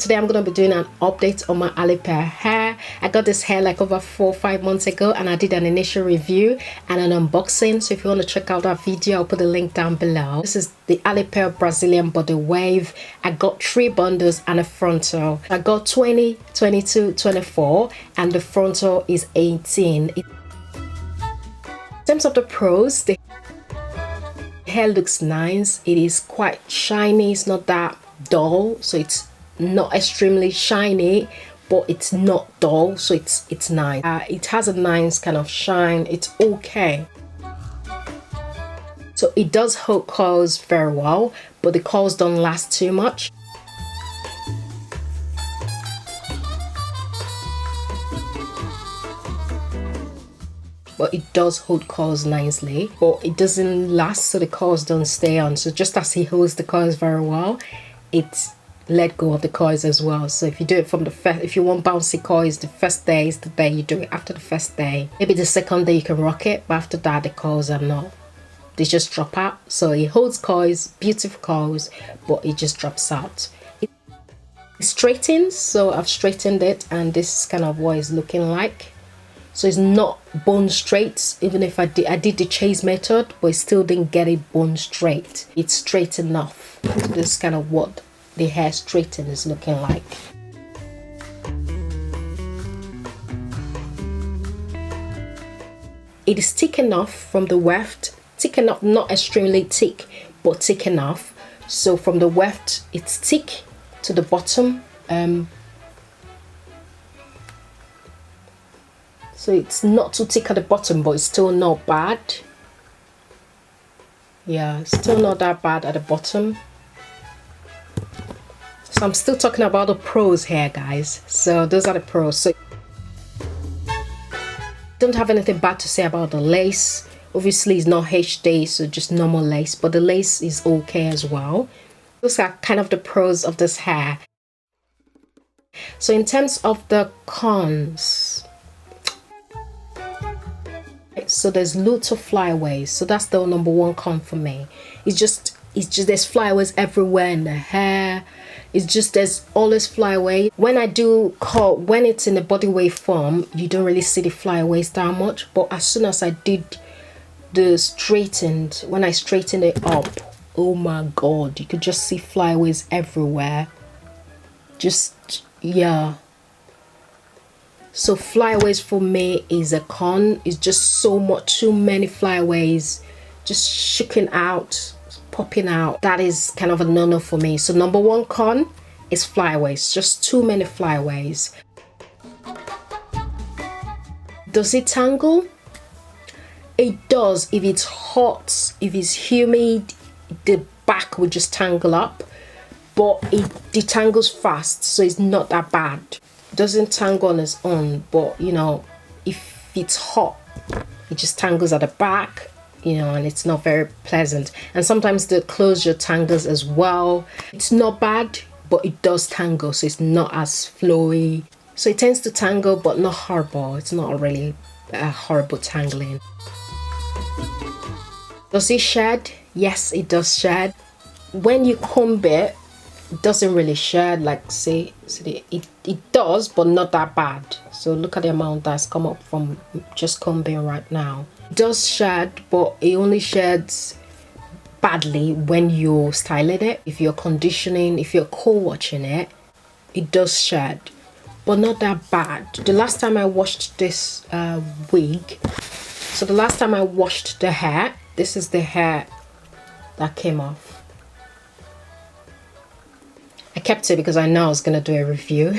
today I'm going to be doing an update on my Alipearl hair. I got this hair like over 4 or 5 months ago, and I did an initial review and an unboxing. So if you want to check out that video, I'll put the link down below. This is the Alipearl Brazilian Body Wave. I got 3 bundles and a frontal. I got 20, 22, 24, and the frontal is 18. In terms of the pros, the hair looks nice. It is quite shiny. It's not that dull, so it's not extremely shiny, but it's not dull, so it's nice. It has a nice kind of shine. It's okay. So it does hold curls very well, but the curls don't last too much. But it does hold curls nicely, but it doesn't last, so the curls don't stay on. So just as he holds the curls very well, it's let go of the curls as well. So if you do it from the first, if you want bouncy curls, the first day is the day you do it. After the first day, maybe the second day you can rock it, but after that the curls are not, they just drop out. So it holds curls, beautiful curls, but it just drops out. It straightens, so I've straightened it, and this is kind of what it's looking like. So it's not bone straight, even if I did the chase method, but it still didn't get it bone straight. It's straight enough. So this is kind of what the hair straighten is looking like. It is thick enough from the weft, thick enough, not extremely thick, but thick enough. So from the weft, it's thick to the bottom. So it's not too thick at the bottom, but it's still not bad. Yeah, it's still not that bad at the bottom. So I'm still talking about the pros here, guys. So those are the pros. So don't have anything bad to say about the lace. Obviously it's not HD, so just normal lace, but the lace is okay as well. Those are kind of the pros of this hair. So in terms of the cons, so there's loads of flyaways, so that's the number one con for me. It's just there's flyaways everywhere in the hair. It's just there's always flyaway. When I do curl, when it's in the body wave form, you don't really see the flyaways that much, but as soon as I did the straightened, when I straightened it up, oh my god, you could just see flyaways everywhere. Just, yeah. So flyaways for me is a con. It's just too many flyaways, just shaking out, popping out. That is kind of a no-no for me. So number one con is flyaways, just too many flyaways. Does it tangle? It does. If it's hot, if it's humid, the back will just tangle up, but it detangles fast, so it's not that bad. Doesn't tangle on its own, but you know, if it's hot, it just tangles at the back, you know, and it's not very pleasant. And sometimes the closure tangles as well. It's not bad, but it does tangle, so it's not as flowy. So it tends to tangle, but not horrible. It's not really a horrible tangling. Does it shed? Yes, it does shed. When you comb it, it doesn't really shed, like say it does, but not that bad. So look at the amount that's come up from just combing right now. It does shed, but it only sheds badly when you're styling it. If you're conditioning, if you're co-watching it, it does shed, but not that bad. The last time I washed this wig, so the last time I washed the hair, this is the hair that came off. I kept it because I know I was gonna do a review.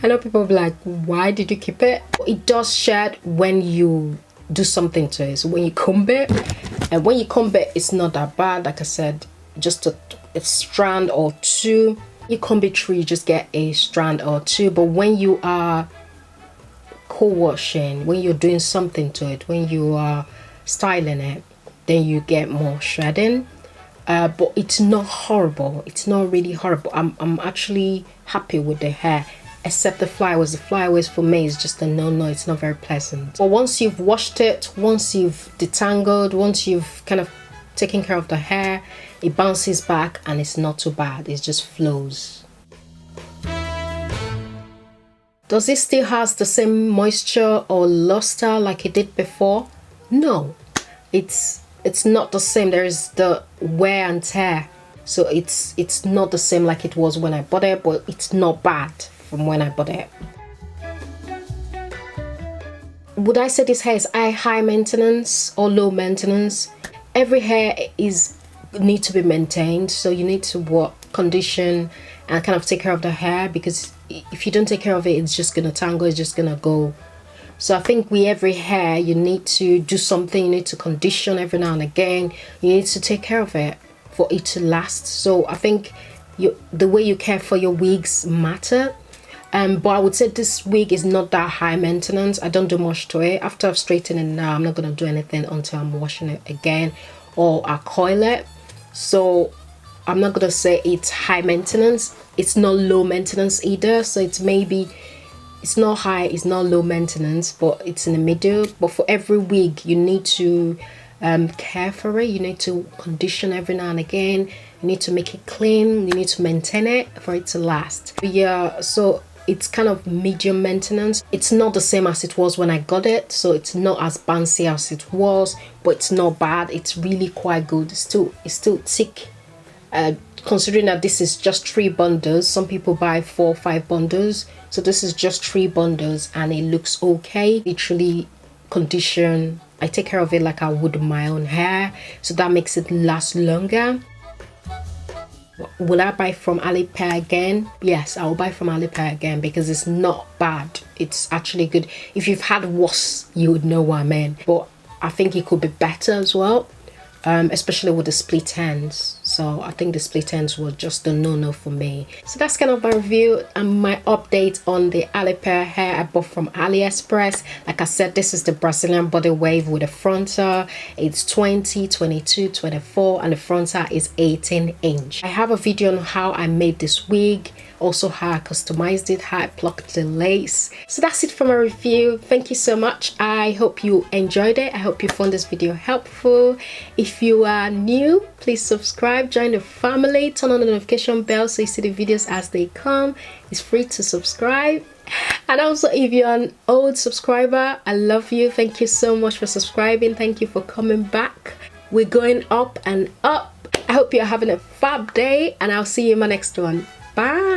I know people will be like, why did you keep it? It does shed when you do something to it. So when you comb it, and when you comb it, it's not that bad. Like I said, just a strand or two. You comb it through, you just get a strand or two. But when you are co-washing, when you're doing something to it, when you are styling it, then you get more shedding. But it's not horrible. It's not really horrible. I'm actually happy with the hair, except the flyaways. The flyaways for me is just a no-no. It's not very pleasant. But once you've washed it, once you've detangled, once you've kind of taken care of the hair, it bounces back and it's not too bad. It just flows. Does it still has the same moisture or luster like it did before? No, it's not the same. There is the wear and tear, so it's not the same like it was when I bought it, but it's not bad from when I bought it. Would I say this hair is high maintenance or low maintenance? Every hair need to be maintained, so you need to work, condition, and kind of take care of the hair, because if you don't take care of it, it's just gonna tangle, it's just gonna go. So I think with every hair, you need to do something. You need to condition every now and again. You need to take care of it for it to last. So I think the way you care for your wigs matter. But I would say this wig is not that high maintenance. I don't do much to it. After I've straightened it now, I'm not gonna do anything until I'm washing it again or I coil it. So I'm not gonna say it's high maintenance. It's not low maintenance either. So it's not high, it's not low maintenance, but it's in the middle. But for every wig, you need to care for it. You need to condition every now and again. You need to make it clean. You need to maintain it for it to last. Yeah, so it's kind of medium maintenance. It's not the same as it was when I got it, so it's not as bouncy as it was, but it's not bad. It's really quite good. It's still thick. Considering that this is just 3 bundles, some people buy 4 or 5 bundles, so this is just 3 bundles and it looks okay. Literally condition, I take care of it like I would my own hair, so that makes it last longer. Will I buy from Alipearl again? Yes, I will buy from Alipearl again, because it's not bad. It's actually good. If you've had worse, you would know what I mean, but I think it could be better as well. Especially with the split ends. So I think the split ends were just a no-no for me. So that's kind of my review and my update on the Alipearl hair I bought from AliExpress. Like I said, this is the Brazilian body wave with a frontal. It's 20, 22, 24, and the frontal is 18 inch. I have a video on how I made this wig, also how I customized it, how I plucked the lace. So that's it for my review. Thank you so much. I hope you enjoyed it. I hope you found this video helpful. If you are new, please subscribe, join the family, turn on the notification bell so you see the videos as they come. It's free to subscribe. And also, if you're an old subscriber, I love you. Thank you so much for subscribing. Thank you for coming back. We're going up and up. I hope you're having a fab day, and I'll see you in my next one. Bye.